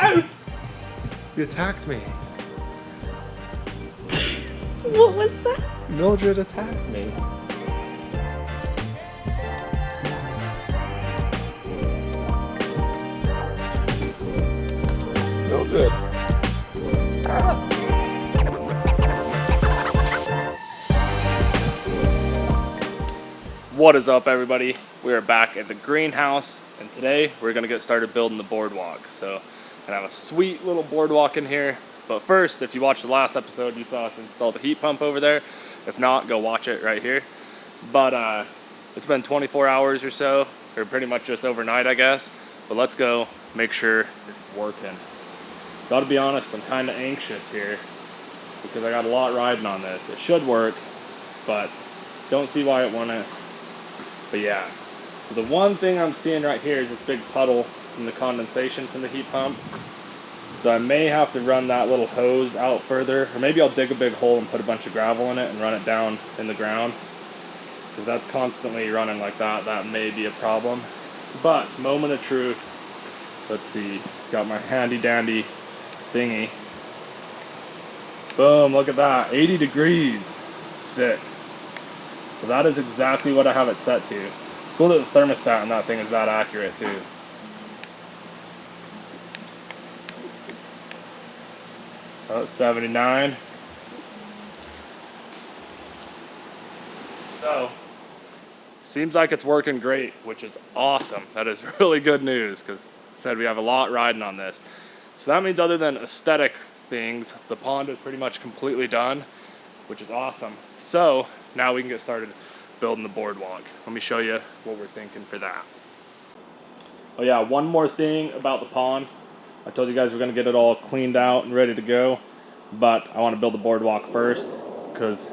You attacked me. What was that? Mildred attacked me. Mildred. What is up, everybody? We are back at the greenhouse, and today we're going to get started building the boardwalk. So I have a sweet little boardwalk in here. But first, if you watched the last episode, you saw us install the heat pump over there. If not, go watch it right here. But it's been 24 hours or so, or pretty much just overnight, I guess. But let's go make sure it's working. Gotta be honest, I'm kind of anxious here because I got a lot riding on this. It should work, but don't see why it wouldn't. But yeah, so the one thing I'm seeing right here is this big puddle from the condensation from the heat pump. So I may have to run that little hose out further, or maybe I'll dig a big hole and put a bunch of gravel in it and run it down in the ground. So if that's constantly running like that, that may be a problem. But, moment of truth, let's see, got my handy dandy thingy. Boom, look at that, 80 degrees, sick. So that is exactly what I have it set to. It's cool that the thermostat on that thing is that accurate too. Oh, 79. So, seems like it's working great, which is awesome. That is really good news, because I said we have a lot riding on this. So that means other than aesthetic things, the pond is pretty much completely done, which is awesome. So, now we can get started building the boardwalk. Let me show you what we're thinking for that. Oh yeah, one more thing about the pond. I told you guys we're gonna get it all cleaned out and ready to go, but I want to build the boardwalk first because,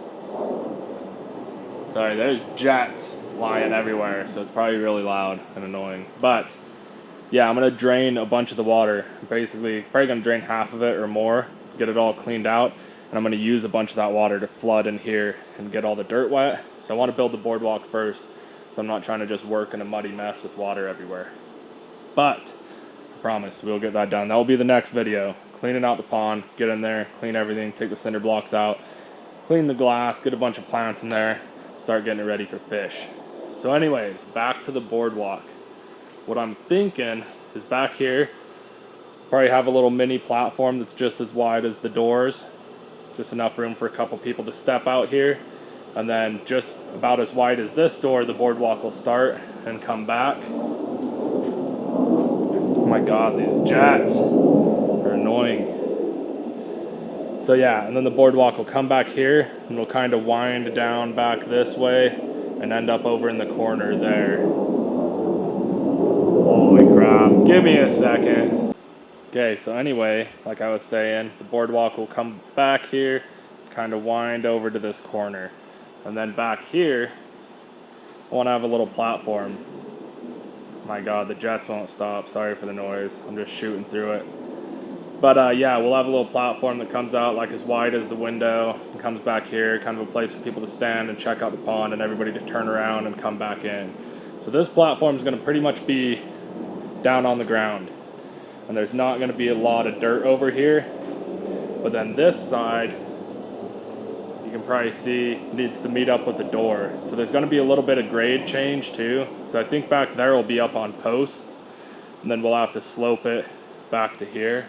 sorry, there's jets flying everywhere, so it's probably really loud and annoying. But yeah, I'm gonna drain a bunch of the water. Basically, probably gonna drain half of it or more, get it all cleaned out, and I'm gonna use a bunch of that water to flood in here and get all the dirt wet. So I want to build the boardwalk first, so I'm not trying to just work in a muddy mess with water everywhere. But I promise we'll get that done. That will be the next video. Cleaning out the pond, get in there, clean everything, take the cinder blocks out, clean the glass, get a bunch of plants in there, start getting it ready for fish. So anyways, back to the boardwalk. What I'm thinking is back here, probably have a little mini platform that's just as wide as the doors. Just enough room for a couple people to step out here. And then just about as wide as this door, the boardwalk will start and come back. Oh my god, these jets are annoying. So yeah, and then the boardwalk will come back here and it'll kind of wind down back this way and end up over in the corner there. Holy crap, give me a second. Okay, so anyway, like I was saying, the boardwalk will come back here, kind of wind over to this corner. And then back here, I want to have a little platform. My god, the jets won't stop. Sorry for the noise. I'm just shooting through it. But yeah, we'll have a little platform that comes out like as wide as the window and comes back here, kind of a place for people to stand and check out the pond and everybody to turn around and come back in. So this platform is going to pretty much be down on the ground. And there's not going to be a lot of dirt over here. But then this side, you can probably see, needs to meet up with the door. So there's going to be a little bit of grade change too. So I think back there will be up on posts. And then we'll have to slope it back to here.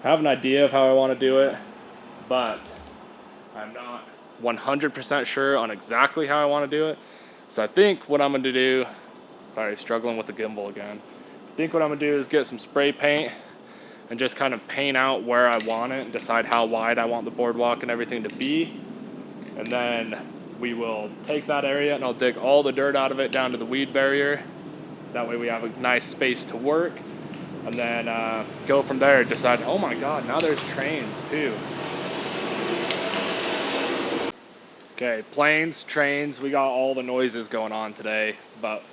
I have an idea of how I want to do it, but I'm not 100% sure on exactly how I want to do it. So I think what I'm going to do, sorry, struggling with the gimbal again. I think what I'm going to do is get some spray paint and just kind of paint out where I want it and decide how wide I want the boardwalk and everything to be. And then we will take that area and I'll dig all the dirt out of it down to the weed barrier. So that way we have a nice space to work. And then go from there, decide, oh my god, now there's trains too. Okay, planes, trains, we got all the noises going on today. But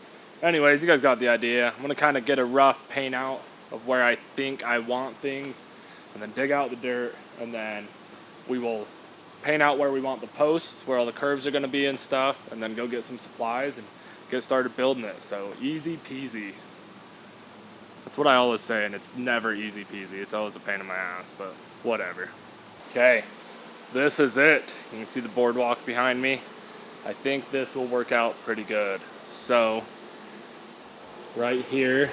anyways, you guys got the idea. I'm gonna kind of get a rough paint out of where I think I want things, and then dig out the dirt, and then we will paint out where we want the posts, where all the curves are gonna be and stuff, and then go get some supplies and get started building it. So easy peasy. That's what I always say, and it's never easy peasy. It's always a pain in my ass, but whatever. Okay, this is it. You can see the boardwalk behind me. I think this will work out pretty good. So, right here,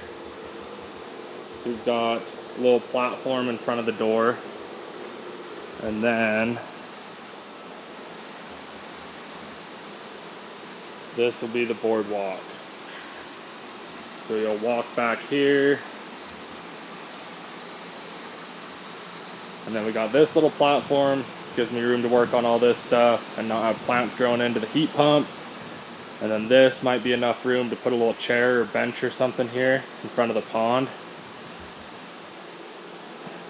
we've got a little platform in front of the door. And then this will be the boardwalk. So you'll walk back here. And then we got this little platform. Gives me room to work on all this stuff and not have plants growing into the heat pump. And then this might be enough room to put a little chair or bench or something here in front of the pond.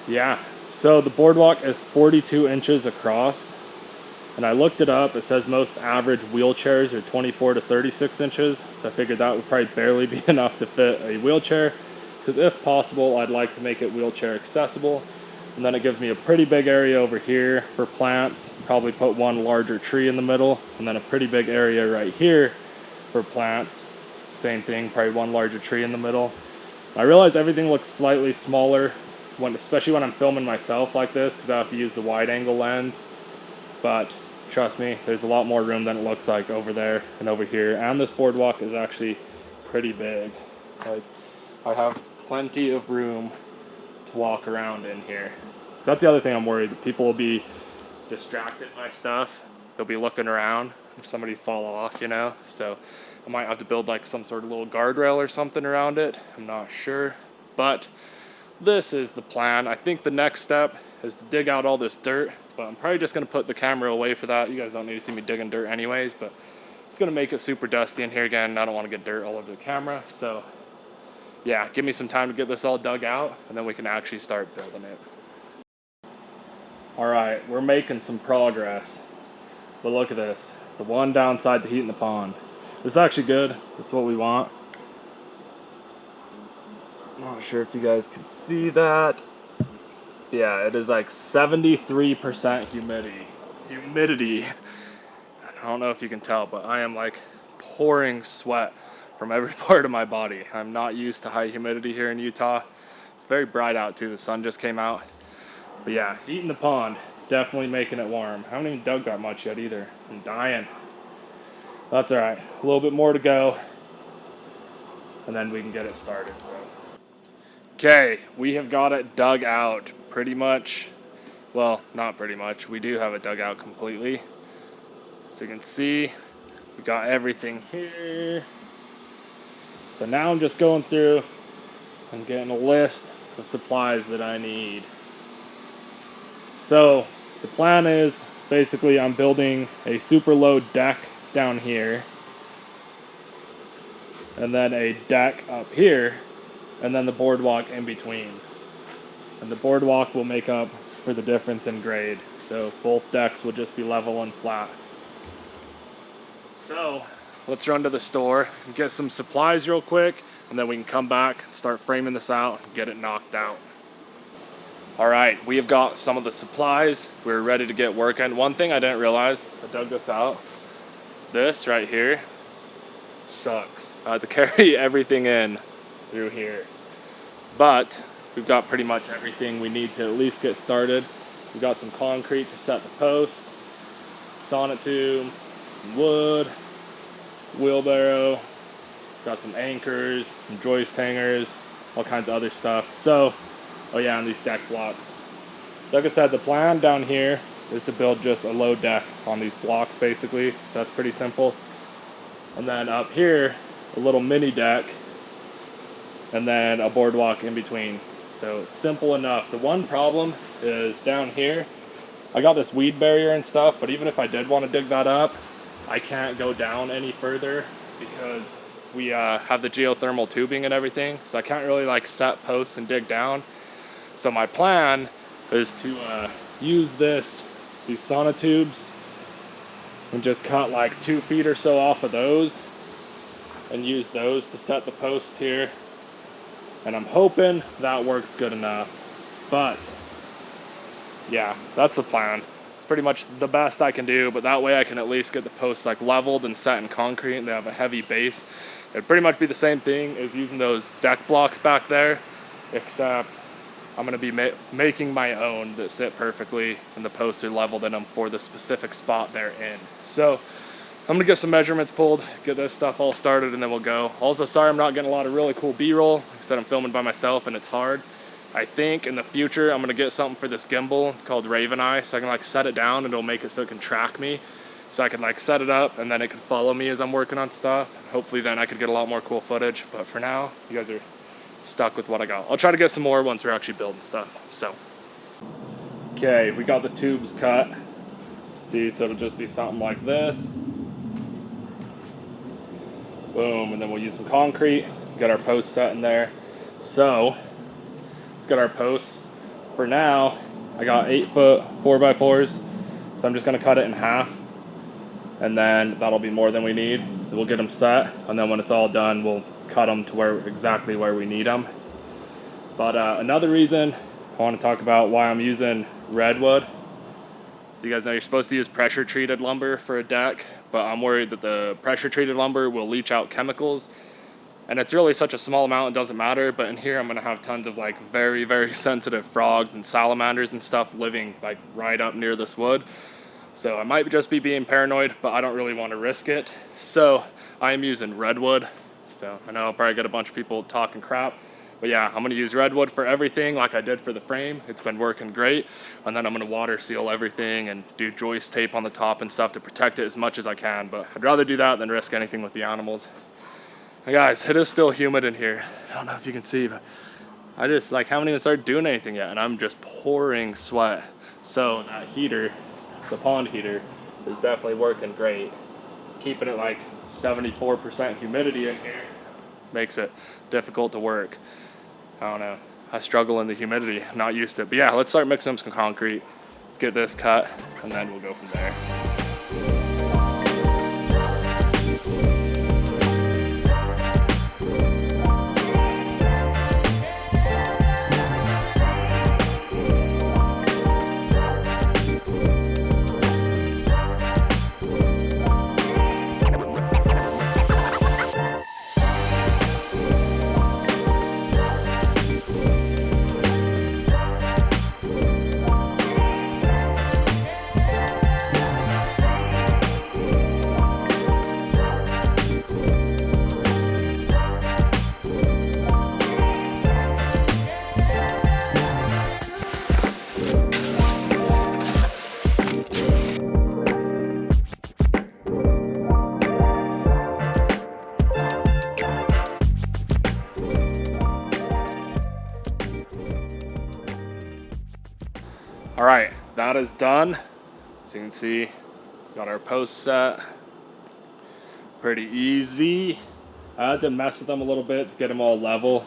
Yeah, so the boardwalk is 42 inches across. And I looked it up. It says most average wheelchairs are 24 to 36 inches. So I figured that would probably barely be enough to fit a wheelchair. Because if possible, I'd like to make it wheelchair accessible. And then it gives me a pretty big area over here for plants. Probably put one larger tree in the middle. And then a pretty big area right here for plants. Same thing, probably one larger tree in the middle. I realize everything looks slightly smaller, especially when I'm filming myself like this, because I have to use the wide angle lens. But trust me, there's a lot more room than it looks like over there and over here. And this boardwalk is actually pretty big. Like, I have plenty of room to walk around in here. So that's the other thing I'm worried. People will be distracted by stuff. They'll be looking around if somebody fall off, you know? So I might have to build like some sort of little guardrail or something around it. I'm not sure. But this is the plan. I think the next step is to dig out all this dirt. But I'm probably just going to put the camera away for that. You guys don't need to see me digging dirt anyways. But it's going to make it super dusty in here again. I don't want to get dirt all over the camera. So yeah, give me some time to get this all dug out, and then we can actually start building it. All right, we're making some progress. But look at this. The one downside to heating the pond. This is actually good. This is what we want. Not sure if you guys can see that. Yeah, it is like 73% humidity. I don't know if you can tell, but I am like pouring sweat from every part of my body. I'm not used to high humidity here in Utah. It's very bright out too. The sun just came out. But yeah, heating the pond, definitely making it warm. I haven't even dug that much yet either. I'm dying. That's all right. A little bit more to go, and then we can get it started. So. Okay, we have got it dug out pretty much. Well, not pretty much. We do have it dug out completely. So you can see we got everything here. So now I'm just going through and getting a list of supplies that I need. So the plan is basically I'm building a super low deck down here, and then a deck up here, and then the boardwalk in between. And the boardwalk will make up for the difference in grade. So both decks will just be level and flat. So let's run to the store and get some supplies real quick, and then we can come back and start framing this out and get it knocked out. All right, we have got some of the supplies. We're ready to get working. One thing I didn't realize, I dug this out. This right here sucks. I had to carry everything in through here. But we've got pretty much everything we need to at least get started. We've got some concrete to set the posts, sonotube, some wood, wheelbarrow, got some anchors, some joist hangers, all kinds of other stuff. So, oh yeah, and these deck blocks. So like I said, the plan down here is to build just a low deck on these blocks basically. So that's pretty simple. And then up here, a little mini deck, and then a boardwalk in between. So it's simple enough. The one problem is down here, I got this weed barrier and stuff, but even if I did want to dig that up, I can't go down any further because we have the geothermal tubing and everything. So I can't really like set posts and dig down. So my plan is to use these sonotubes, and just cut like 2 feet or so off of those and use those to set the posts here. And I'm hoping that works good enough. But yeah, that's the plan. It's pretty much the best I can do, but that way I can at least get the posts like leveled and set in concrete and they have a heavy base. It'd pretty much be the same thing as using those deck blocks back there, except I'm going to be making my own that sit perfectly and the posts are leveled in them for the specific spot they're in. So I'm going to get some measurements pulled, get this stuff all started, and then we'll go. Also, sorry I'm not getting a lot of really cool B-roll. Like I said, I'm filming by myself and it's hard. I think in the future I'm going to get something for this gimbal. It's called Raven Eye, so I can like set it down and it'll make it so it can track me. So I can like set it up and then it can follow me as I'm working on stuff. Hopefully then I could get a lot more cool footage. But for now, you guys are stuck with what I got. I'll try to get some more once we're actually building stuff. So, okay, we got the tubes cut. See, so it'll just be something like this. Boom, and then we'll use some concrete, get our posts set in there. So, let's get our posts. For now, I got 8-foot 4x4s, so I'm just gonna cut it in half, and then that'll be more than we need. We'll get them set, and then when it's all done, we'll cut them to exactly where we need them. But another reason I want to talk about why I'm using redwood. So you guys know you're supposed to use pressure treated lumber for a deck, but I'm worried that the pressure treated lumber will leach out chemicals, and it's really such a small amount it doesn't matter. But in here I'm going to have tons of like very, very sensitive frogs and salamanders and stuff living like right up near this wood. So I might just be being paranoid, but I don't really want to risk it. So I am using redwood. So I know I'll probably get a bunch of people talking crap, but yeah, I'm going to use redwood for everything like I did for the frame. It's been working great. And then I'm going to water seal everything and do joist tape on the top and stuff to protect it as much as I can. But I'd rather do that than risk anything with the animals. And guys, it is still humid in here. I don't know if you can see, but I just like haven't even started doing anything yet, and I'm just pouring sweat. So that heater, the pond heater, is definitely working great. Keeping it like 74% humidity in here makes it difficult to work. I don't know. I struggle in the humidity. I'm not used to it. But yeah, let's start mixing up some concrete. Let's get this cut, and then we'll go from there. All right, that is done. So you can see, got our posts set. Pretty easy. I had to mess with them a little bit to get them all level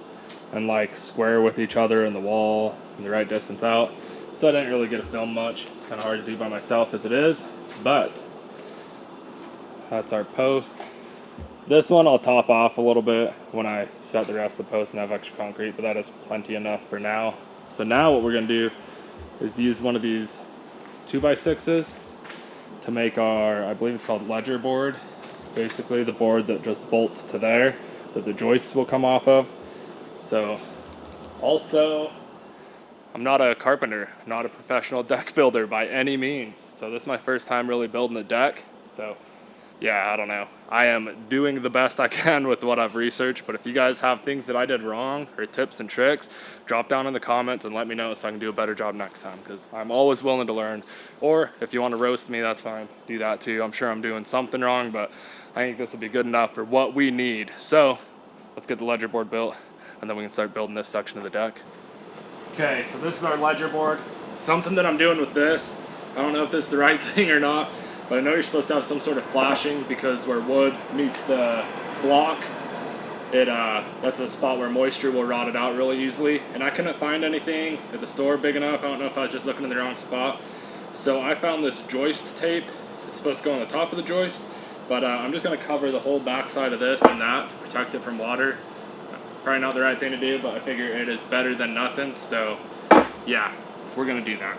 and like square with each other in the wall and the right distance out. So I didn't really get to film much. It's kind of hard to do by myself as it is, but that's our post. This one I'll top off a little bit when I set the rest of the post and have extra concrete, but that is plenty enough for now. So now what we're gonna do is use one of these 2x6s to make our, I believe it's called ledger board. Basically the board that just bolts to there, that the joists will come off of. So also, I'm not a carpenter, not a professional deck builder by any means. So this is my first time really building a deck. So yeah, I don't know. I am doing the best I can with what I've researched, but if you guys have things that I did wrong or tips and tricks, drop down in the comments and let me know so I can do a better job next time, because I'm always willing to learn. Or if you want to roast me, that's fine. Do that too. I'm sure I'm doing something wrong, but I think this will be good enough for what we need. So let's get the ledger board built, and then we can start building this section of the deck. Okay, so this is our ledger board. Something that I'm doing with this, I don't know if this is the right thing or not, but I know you're supposed to have some sort of flashing, because where wood meets the block, that's a spot where moisture will rot it out really easily. And I couldn't find anything at the store big enough. I don't know if I was just looking in the wrong spot. So I found this joist tape. It's supposed to go on the top of the joist, but I'm just going to cover the whole back side of this and that to protect it from water. Probably not the right thing to do, but I figure it is better than nothing. So yeah, we're going to do that.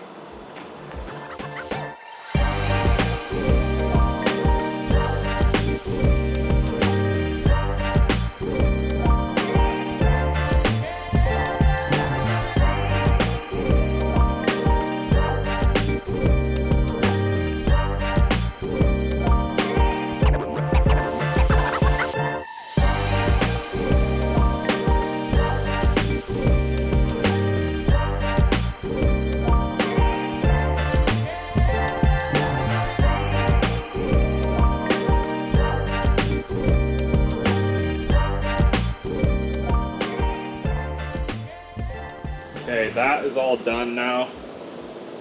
Okay, that is all done now.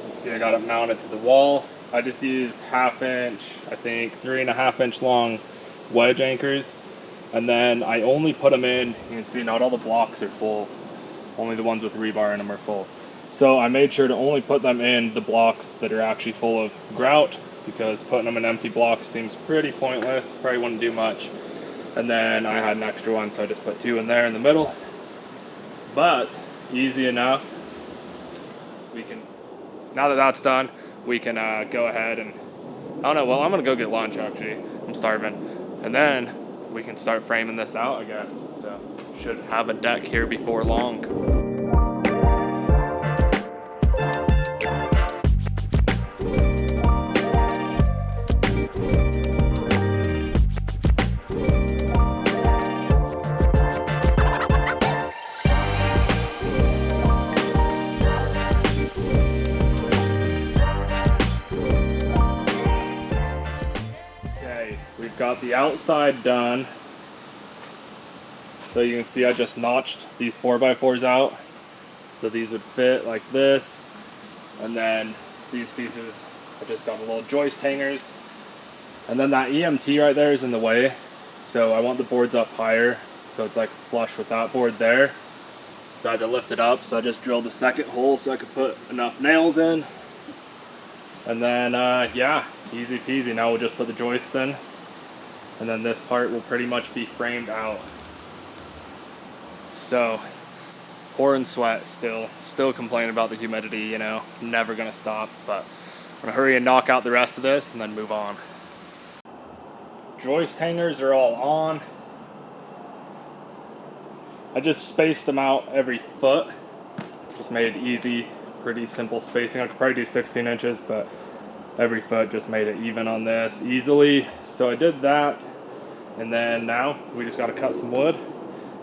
You see I got it mounted to the wall. I just used 1/2 inch, I think 3.5 inch long wedge anchors. And then I only put them in, you can see not all the blocks are full. Only the ones with rebar in them are full. So I made sure to only put them in the blocks that are actually full of grout, because putting them in empty blocks seems pretty pointless, probably wouldn't do much. And then I had an extra one, so I just put 2 in there in the middle. But easy enough. We can, now that that's done, we can go ahead and, I don't know, well, I'm gonna go get lunch actually. I'm starving. And then we can start framing this out, I guess. So should have a deck here before long. We've got the outside done. So you can see I just notched these 4x4s out. So these would fit like this. And then these pieces, I just got the little joist hangers. And then that EMT right there is in the way. So I want the boards up higher. So it's like flush with that board there. So I had to lift it up. So I just drilled the second hole so I could put enough nails in. And then, yeah, easy peasy. Now we'll just put the joists in. And then this part will pretty much be framed out. So, pouring sweat still complaining about the humidity, you know, never gonna stop, but I'm gonna hurry and knock out the rest of this and then move on. Joist hangers are all on. I just spaced them out every foot. Just made easy, pretty simple spacing. I could probably do 16 inches, but every foot just made it even on this easily. So I did that, and then now we just got to cut some wood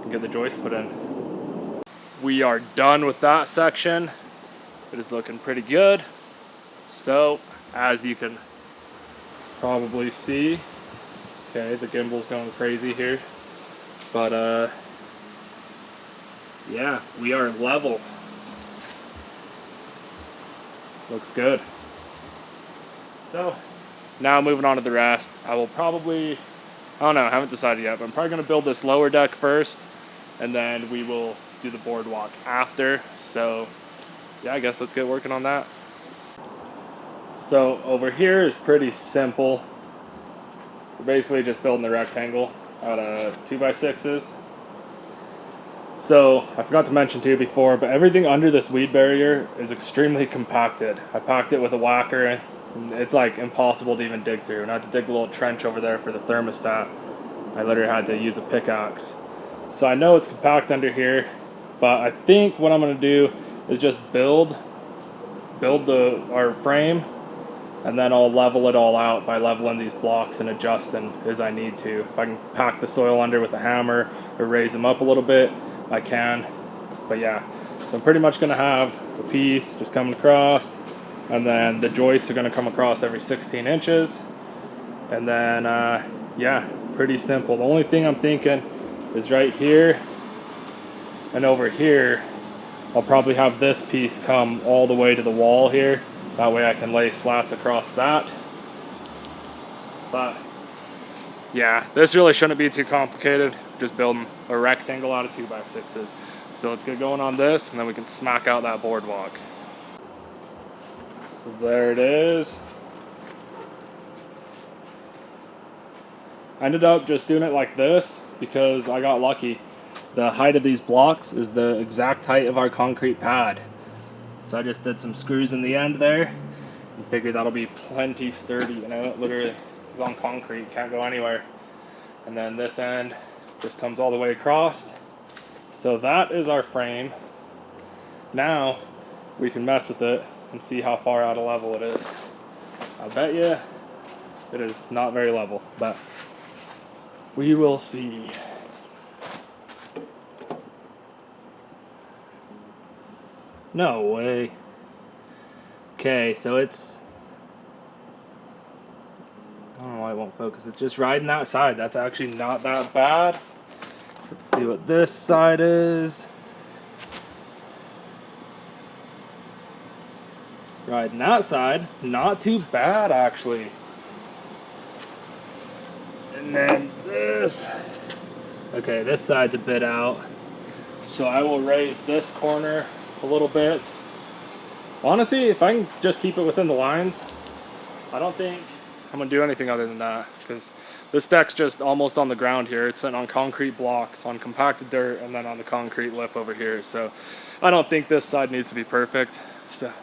and get the joist put in. We are done with that section. It is looking pretty good. So as you can probably see, okay, the gimbal's going crazy here, but yeah, we are level. Looks good. So, now moving on to the rest. I will probably, I don't know, I haven't decided yet, but I'm probably going to build this lower deck first, and then we will do the boardwalk after. So, yeah, I guess let's get working on that. So, over here is pretty simple. We're basically just building a rectangle out of 2x6s. So, I forgot to mention to you before, but everything under this weed barrier is extremely compacted. I packed it with a whacker. It's like impossible to even dig through. And I had to dig a little trench over there for the thermostat. I literally had to use a pickaxe. So I know it's compact under here, but I think what I'm going to do is just build our frame, and then I'll level it all out by leveling these blocks and adjusting as I need to. If I can pack the soil under with a hammer or raise them up a little bit, I can. But yeah, so I'm pretty much going to have a piece just coming across, and then the joists are going to come across every 16 inches. And then, yeah, pretty simple. The only thing I'm thinking is right here and over here, I'll probably have this piece come all the way to the wall here. That way I can lay slats across that. But, yeah, this really shouldn't be too complicated. Just building a rectangle out of 2x6s. So let's get going on this, and then we can smack out that boardwalk. So there it is. I ended up just doing it like this because I got lucky. The height of these blocks is the exact height of our concrete pad. So I just did some screws in the end there and figured that'll be plenty sturdy. You know, it literally is on concrete, can't go anywhere. And then this end just comes all the way across. So that is our frame. Now we can mess with it and see how far out of level it is. I bet you it is not very level, but we will see. No way. Okay, so it's, I don't know why it won't focus. It's just riding that side. That's actually not that bad. Let's see what this side is. Riding that side, not too bad actually. And then this. Okay, this side's a bit out. So I will raise this corner a little bit. Honestly, if I can just keep it within the lines, I don't think I'm gonna do anything other than that, because this deck's just almost on the ground here. It's sitting on concrete blocks, on compacted dirt, and then on the concrete lip over here. So I don't think this side needs to be perfect. So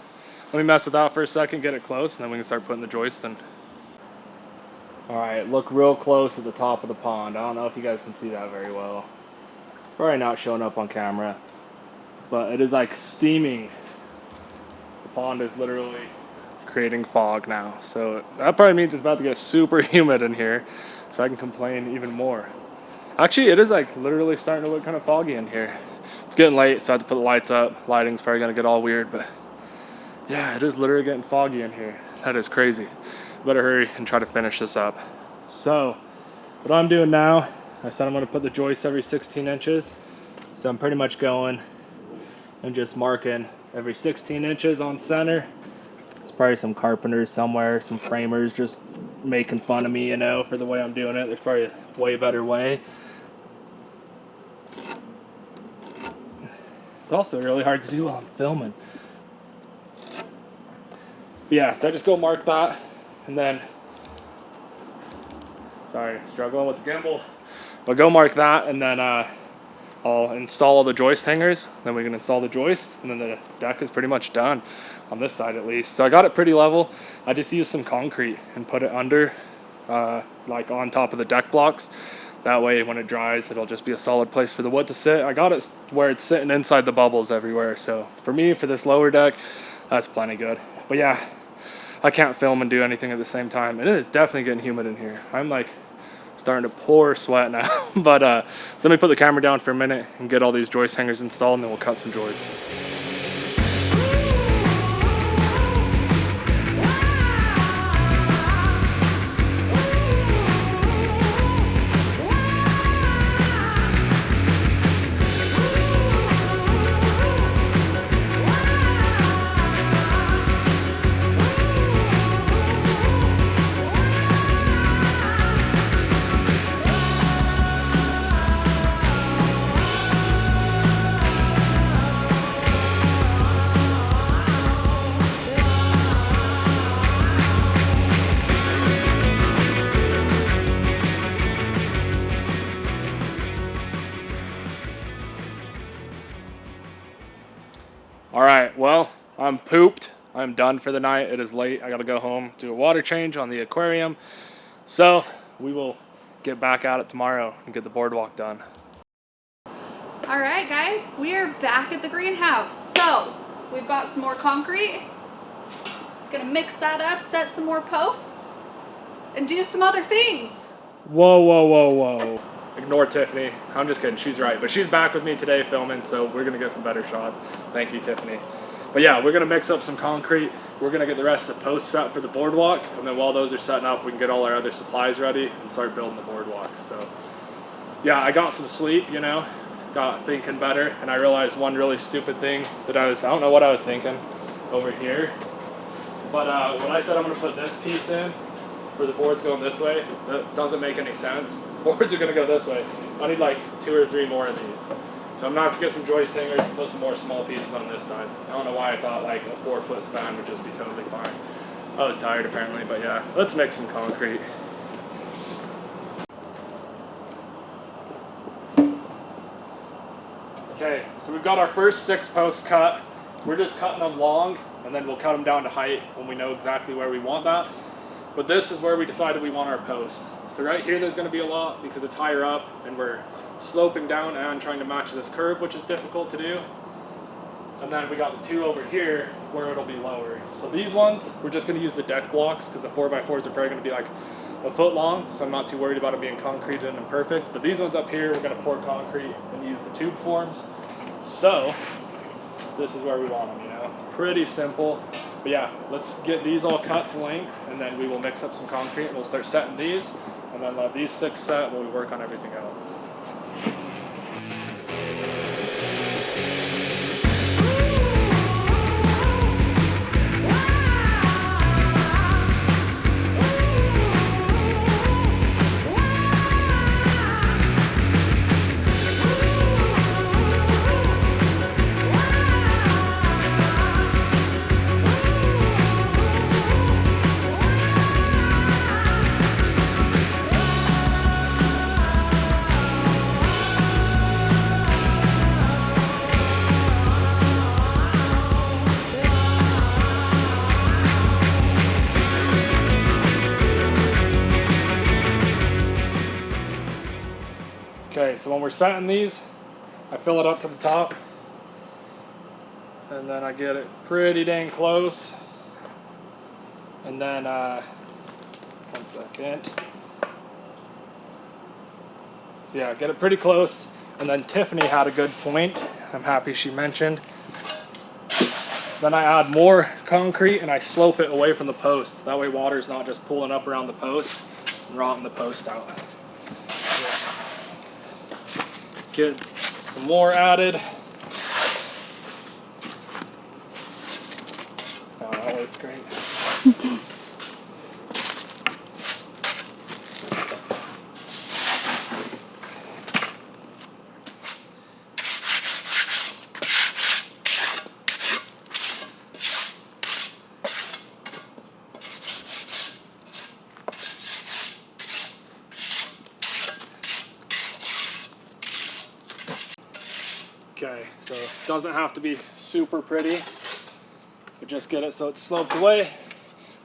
let me mess with that for a second, get it close, and then we can start putting the joists in. All right, look real close at the top of the pond. I don't know if you guys can see that very well. Probably not showing up on camera, but it is like steaming. The pond is literally creating fog now. So that probably means it's about to get super humid in here, so I can complain even more. Actually, it is like literally starting to look kind of foggy in here. It's getting late, so I have to put the lights up. Lighting's probably gonna get all weird, but yeah, it is literally getting foggy in here. That is crazy. Better hurry and try to finish this up. So what I'm doing now, I said I'm going to put the joists every 16 inches. So I'm pretty much going and just marking every 16 inches on center. There's probably some carpenters somewhere, some framers just making fun of me, you know, for the way I'm doing it. There's probably a way better way. It's also really hard to do while I'm filming. But yeah, so I just go mark that. And then, sorry, struggling with the gimbal. But go mark that, and then I'll install all the joist hangers. Then we can install the joists, and then the deck is pretty much done, on this side at least. So I got it pretty level. I just used some concrete and put it under, like on top of the deck blocks. That way, when it dries, it'll just be a solid place for the wood to sit. I got it where it's sitting inside the bubbles everywhere. So for me, for this lower deck, that's plenty good. But yeah, I can't film and do anything at the same time, and it is definitely getting humid in here. I'm like starting to pour sweat now. But so let me put the camera down for a minute and get all these joist hangers installed, and then we'll cut some joists. Alright, well, I'm pooped. I'm done for the night. It is late. I gotta go home, do a water change on the aquarium. So, we will get back at it tomorrow and get the boardwalk done. Alright guys, we are back at the greenhouse. So, we've got some more concrete. Gonna mix that up, set some more posts, and do some other things. Whoa, whoa, whoa, whoa. Ignore Tiffany. I'm just kidding. She's right. But she's back with me today filming, so we're going to get some better shots. Thank you, Tiffany. But yeah, we're going to mix up some concrete. We're going to get the rest of the posts set for the boardwalk. And then while those are setting up, we can get all our other supplies ready and start building the boardwalk. So yeah, I got some sleep, you know, got thinking better. And I realized one really stupid thing that I don't know what I was thinking over here. But when I said I'm going to put this piece in, for the boards going this way, that doesn't make any sense. Boards are going to go this way. I need like 2 or 3 more of these. So I'm going to have to get some joist hangers and put some more small pieces on this side. I don't know why I thought like a 4-foot span would just be totally fine. I was tired apparently, but yeah, let's mix some concrete. Okay, so we've got our first 6 posts cut. We're just cutting them long, and then we'll cut them down to height when we know exactly where we want that. But this is where we decided we want our posts. So right here there's going to be a lot because it's higher up and we're sloping down and trying to match this curve, which is difficult to do. And then we got the 2 over here where it'll be lower. So these ones, we're just going to use the deck blocks because the 4x4s are probably going to be like a foot long, so I'm not too worried about it being concreted and perfect. But these ones up here, we're going to pour concrete and use the tube forms. So this is where we want them, you know. Pretty simple. But yeah, let's get these all cut to length, and then we will mix up some concrete, and we'll start setting these, and then let these 6 set while we work on everything else. Okay, so when we're setting these, I fill it up to the top, and then I get it pretty dang close, and then 1 second. So yeah, get it pretty close, and then Tiffany had a good point. I'm happy she mentioned. Then I add more concrete and I slope it away from the post. That way water's not just pooling up around the post and rotting the post out. Get some more added. Oh, that looks great. Okay, so it doesn't have to be super pretty, but just get it so it's sloped away,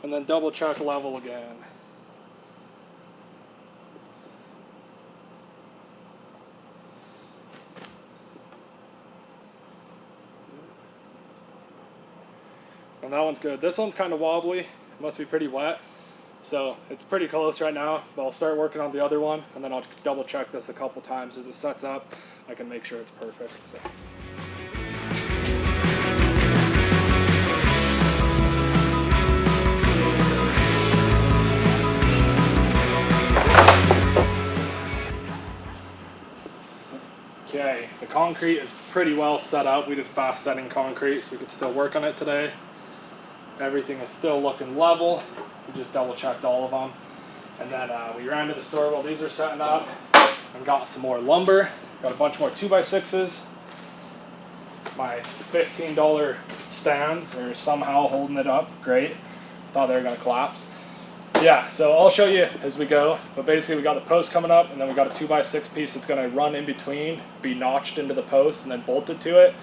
and then double check level again. And that one's good. This one's kind of wobbly. It must be pretty wet. So it's pretty close right now, but I'll start working on the other one, and then I'll double check this a couple times as it sets up. I can make sure it's perfect. So. Okay, the concrete is pretty well set up. We did fast setting concrete, so we could still work on it today. Everything is still looking level. We just double checked all of them. And then we ran to the store while these are setting up and got some more lumber. Got a bunch more 2x6s. My $15 stands are somehow holding it up. Great. Thought they were going to collapse. Yeah, so I'll show you as we go. But basically we got the post coming up, and then we got a 2x6 piece that's going to run in between, be notched into the post and then bolted to it.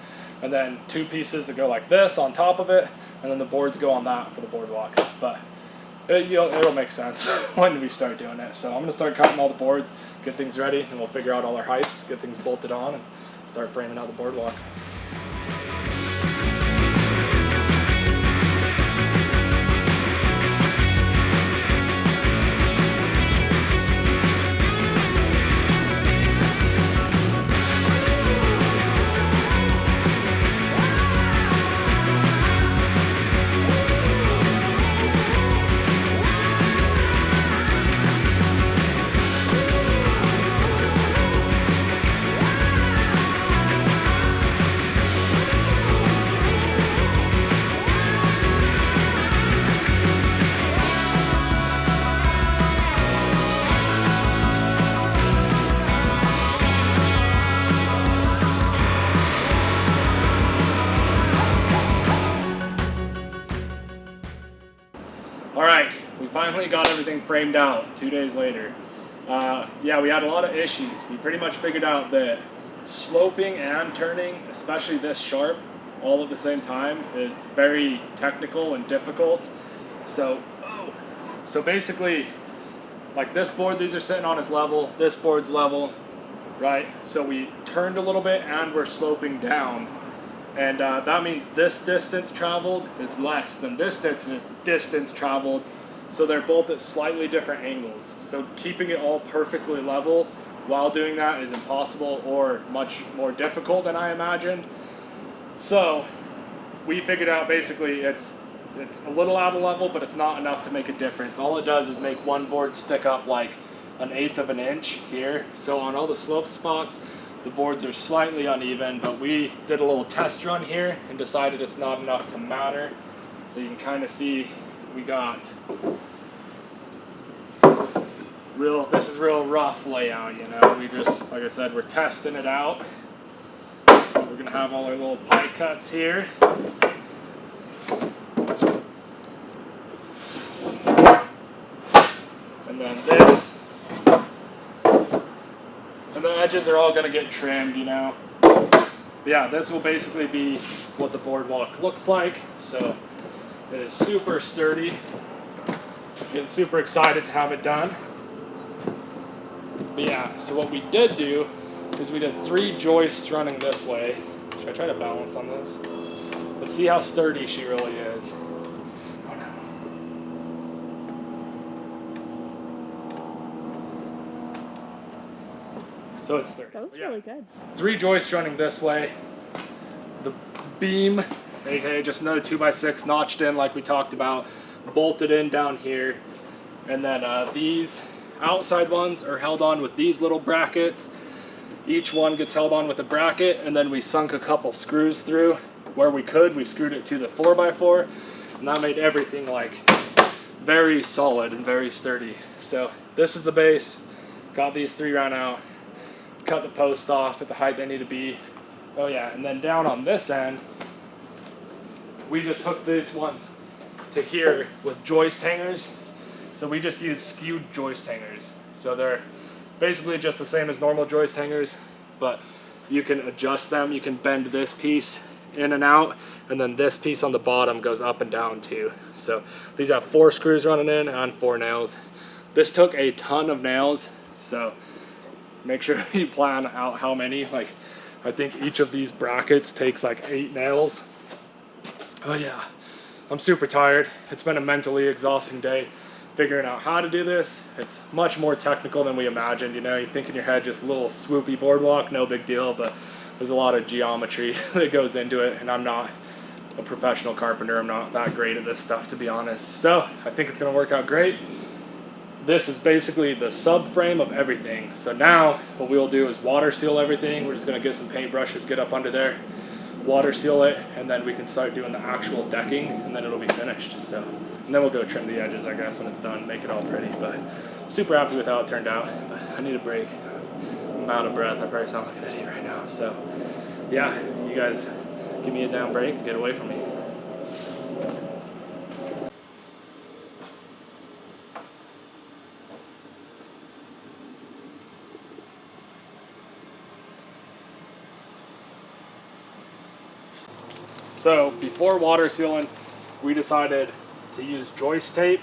And then 2 pieces that go like this on top of it. And then the boards go on that for the boardwalk. But it'll make sense when we start doing it. So I'm going to start cutting all the boards, get things ready, and we'll figure out all our heights, get things bolted on, and start framing out the boardwalk. Alright, we finally got everything framed out 2 days later. Yeah, we had a lot of issues. We pretty much figured out that sloping and turning, especially this sharp, all at the same time is very technical and difficult. So basically, like this board, these are sitting on its level, this board's level, right? So we turned a little bit and we're sloping down. And that means this distance traveled is less than this distance traveled, so they're both at slightly different angles. So keeping it all perfectly level while doing that is impossible or much more difficult than I imagined. So we figured out basically it's a little out of level, but it's not enough to make a difference. All it does is make one board stick up like 1/8 of an inch here. So on all the sloped spots, the boards are slightly uneven, but we did a little test run here and decided it's not enough to matter. So you can kind of see we got this is real rough layout, you know. We just, like I said, we're testing it out. We're gonna have all our little pie cuts here. And then this. And the edges are all going to get trimmed, you know. But yeah, this will basically be what the boardwalk looks like. So it is super sturdy. Getting super excited to have it done. But yeah, so what we did do is we did 3 joists running this way. Should I try to balance on this? Let's see how sturdy she really is. Oh no. So it's sturdy. That was really good. 3 joists running this way. The beam, aka just another 2x6 notched in like we talked about, bolted in down here. And then these outside ones are held on with these little brackets. Each one gets held on with a bracket, and then we sunk a couple screws through where we could. We screwed it to the 4x4, and that made everything like very solid and very sturdy. So this is the base. Got these 3 round out. Cut the posts off at the height they need to be. Oh yeah, and then down on this end, we just hooked these ones to here with joist hangers. So we just use skewed joist hangers. So they're basically just the same as normal joist hangers, but you can adjust them. You can bend this piece in and out, and then this piece on the bottom goes up and down too. So these have 4 screws running in and 4 nails. This took a ton of nails, so make sure you plan out how many. Like, I think each of these brackets takes like 8 nails. Oh yeah, I'm super tired. It's been a mentally exhausting day figuring out how to do this. It's much more technical than we imagined. You know, you think in your head just a little swoopy boardwalk, no big deal, but there's a lot of geometry that goes into it, and I'm not a professional carpenter. I'm not that great at this stuff, to be honest. So I think it's gonna work out great. This is basically the subframe of everything. So now what we'll do is water seal everything. We're just gonna get some paint brushes, get up under there, water seal it, and then we can start doing the actual decking, and then it'll be finished. So, and then we'll go trim the edges, I guess, when it's done, make it all pretty. But I'm super happy with how it turned out. But I need a break. I'm out of breath. I probably sound like an idiot right now. So yeah, you guys give me a down break and get away from me. So before water sealing, we decided to use joist tape.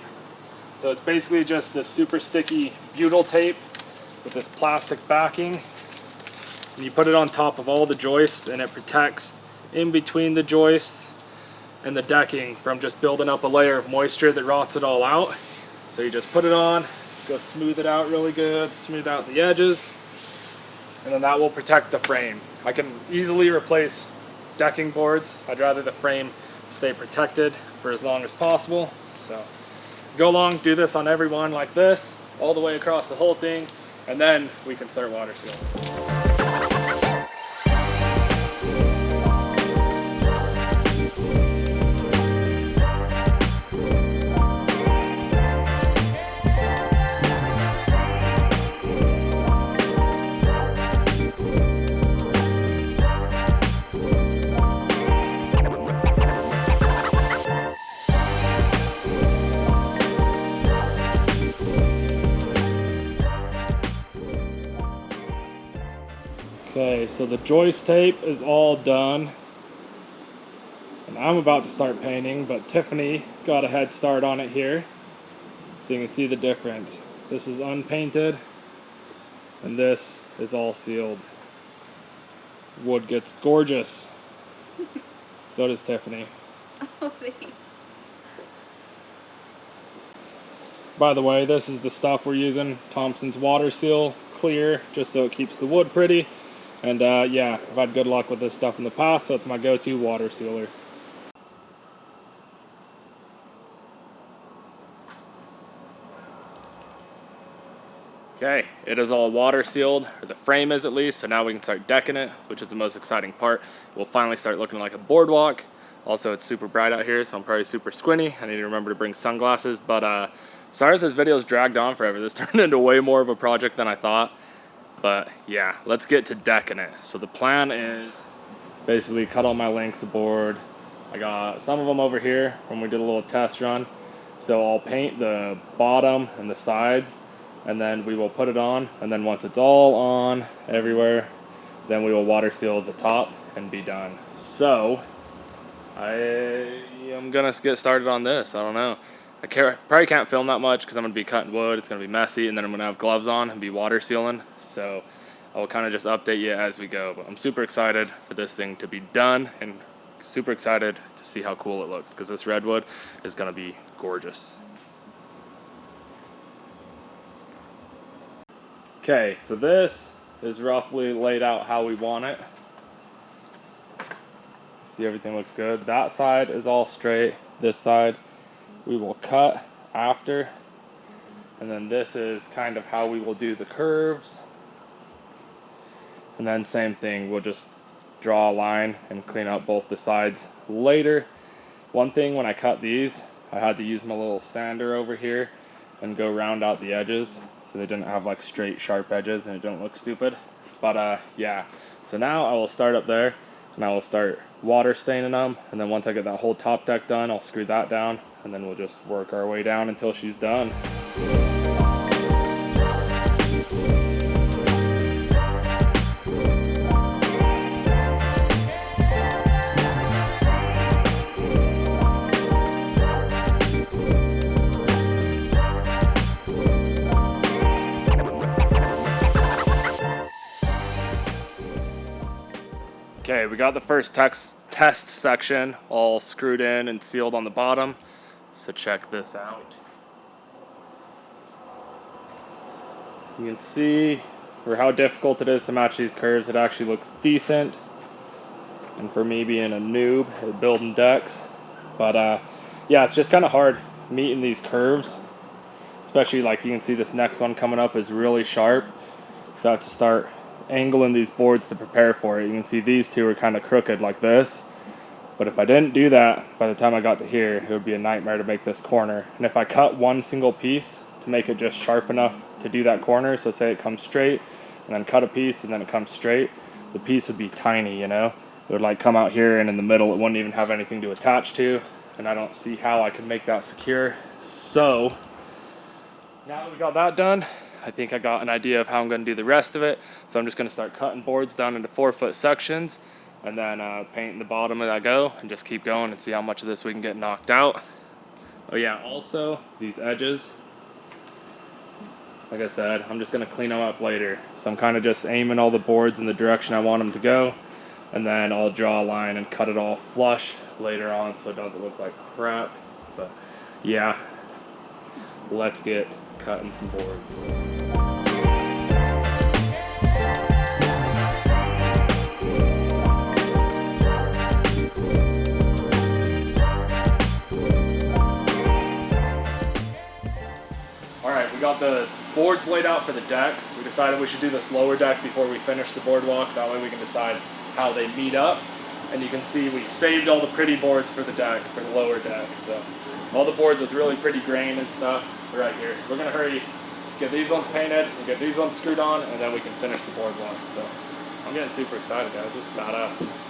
So it's basically just this super sticky butyl tape with this plastic backing. And you put it on top of all the joists, and it protects in between the joists and the decking from just building up a layer of moisture that rots it all out. So you just put it on, go smooth it out really good, smooth out the edges, and then that will protect the frame. I can easily replace decking boards. I'd rather the frame stay protected for as long as possible. So go along, do this on every one like this, all the way across the whole thing, and then we can start water sealing. Okay, so the joist tape is all done, and I'm about to start painting, but Tiffany got a head start on it here, so you can see the difference. This is unpainted, and this is all sealed. Wood gets gorgeous. So does Tiffany. Oh, thanks. By the way, this is the stuff we're using, Thompson's Water Seal Clear, just so it keeps the wood pretty. And yeah, I've had good luck with this stuff in the past, so it's my go-to water sealer. Okay, it is all water sealed, or the frame is at least, so now we can start decking it, which is the most exciting part. We'll finally start looking like a boardwalk. Also, it's super bright out here, so I'm probably super squinty. I need to remember to bring sunglasses, but sorry if this video's dragged on forever. This turned into way more of a project than I thought. But yeah, let's get to decking it. So the plan is basically cut all my lengths of board. I got some of them over here when we did a little test run. So I'll paint the bottom and the sides, and then we will put it on. And then once it's all on everywhere, then we will water seal the top and be done. So I am gonna get started on this. I don't know. Probably can't film that much because I'm going to be cutting wood. It's going to be messy, and then I'm going to have gloves on and be water sealing. So I'll kind of just update you as we go. But I'm super excited for this thing to be done and super excited to see how cool it looks because this redwood is going to be gorgeous. Okay, so this is roughly laid out how we want it. See, everything looks good. That side is all straight. This side we will cut after. And then this is kind of how we will do the curves. And then same thing, we'll just draw a line and clean up both the sides later. One thing when I cut these, I had to use my little sander over here and go round out the edges so they didn't have like straight sharp edges and it didn't look stupid. But yeah, so now I will start up there and I will start water staining them, and then once I get that whole top deck done, I'll screw that down and then we'll just work our way down until she's done. Okay, we got the first test section all screwed in and sealed on the bottom, so check this out. You can see for how difficult it is to match these curves, it actually looks decent. And for me being a noob at building decks, but yeah, it's just kind of hard meeting these curves, especially like you can see this next one coming up is really sharp, so I have to start angling these boards to prepare for it. You can see these two are kind of crooked like this, but if I didn't do that by the time I got to here, it would be a nightmare to make this corner. And if I cut one single piece to make it just sharp enough to do that corner, so say it comes straight and then cut a piece and then it comes straight, the piece would be tiny, you know, it would like come out here and in the middle it wouldn't even have anything to attach to, and I don't see how I can make that secure. So now that we got that done, I think I got an idea of how I'm going to do the rest of it. So I'm just going to start cutting boards down into 4-foot sections and then painting the bottom as I go and just keep going and see how much of this we can get knocked out. Oh yeah, also these edges, like I said, I'm just going to clean them up later. So I'm kind of just aiming all the boards in the direction I want them to go, and then I'll draw a line and cut it all flush later on so it doesn't look like crap. But yeah, let's get cutting some boards. Alright, we got the boards laid out for the deck. We decided we should do this lower deck before we finish the boardwalk. That way we can decide how they meet up. And you can see we saved all the pretty boards for the deck, for the lower deck. So all the boards with really pretty grain and stuff are right here. So we're going to hurry, get these ones painted, and get these ones screwed on, and then we can finish the boardwalk. So I'm getting super excited, guys. This is badass.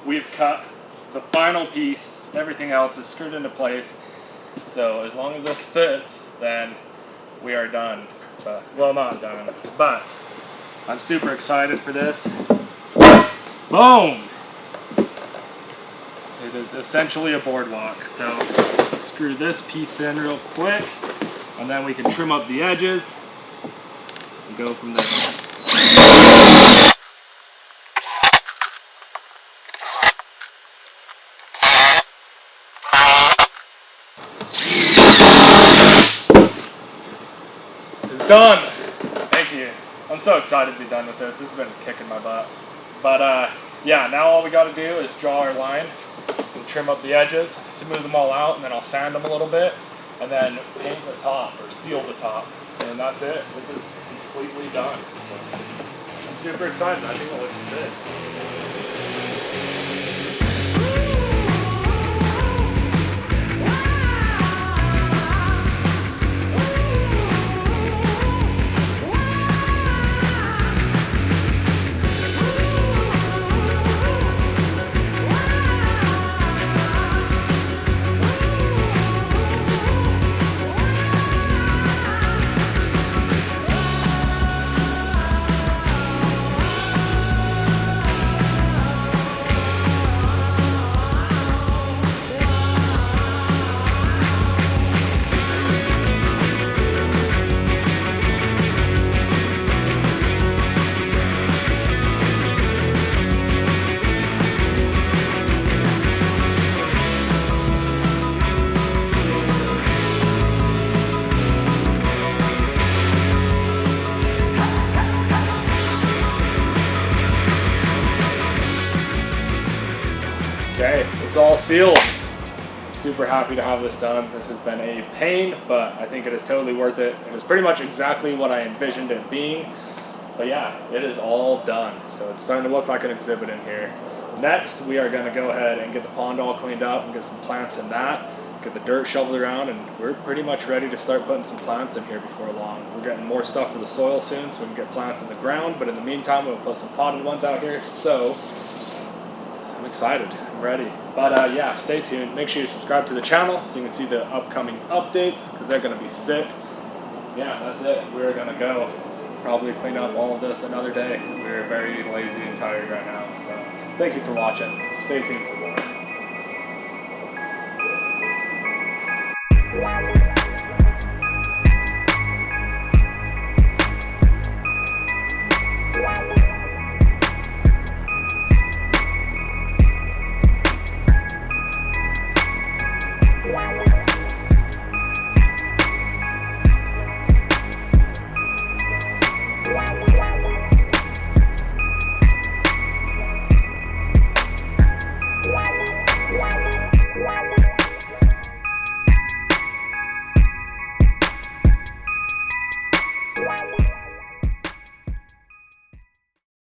We've cut the final piece, everything else is screwed into place. So as long as this fits, then we are done. But, well, not done, but I'm super excited for this. Boom! It is essentially a boardwalk. So screw this piece in real quick, and then we can trim up the edges and go from there. Done. Thank you. I'm so excited to be done with this. This has been kicking my butt. But yeah, now all we got to do is draw our line and trim up the edges, smooth them all out, and then I'll sand them a little bit, and then paint the top or seal the top, and that's it. This is completely done. So I'm super excited. I think it looks sick. Okay, it's all sealed. I'm super happy to have this done. This has been a pain, but I think it is totally worth it. It is pretty much exactly what I envisioned it being. But yeah, it is all done. So it's starting to look like an exhibit in here. Next, we are going to go ahead and get the pond all cleaned up and get some plants in that. Get the dirt shoveled around, and we're pretty much ready to start putting some plants in here before long. We're getting more stuff for the soil soon so we can get plants in the ground, but in the meantime we'll put some potted ones out here. So I'm excited. I'm ready. But yeah, stay tuned. Make sure you subscribe to the channel so you can see the upcoming updates, because they're going to be sick. Yeah, that's it. We're going to go probably clean up all of this another day because we're very lazy and tired right now. So thank you for watching. Stay tuned for more.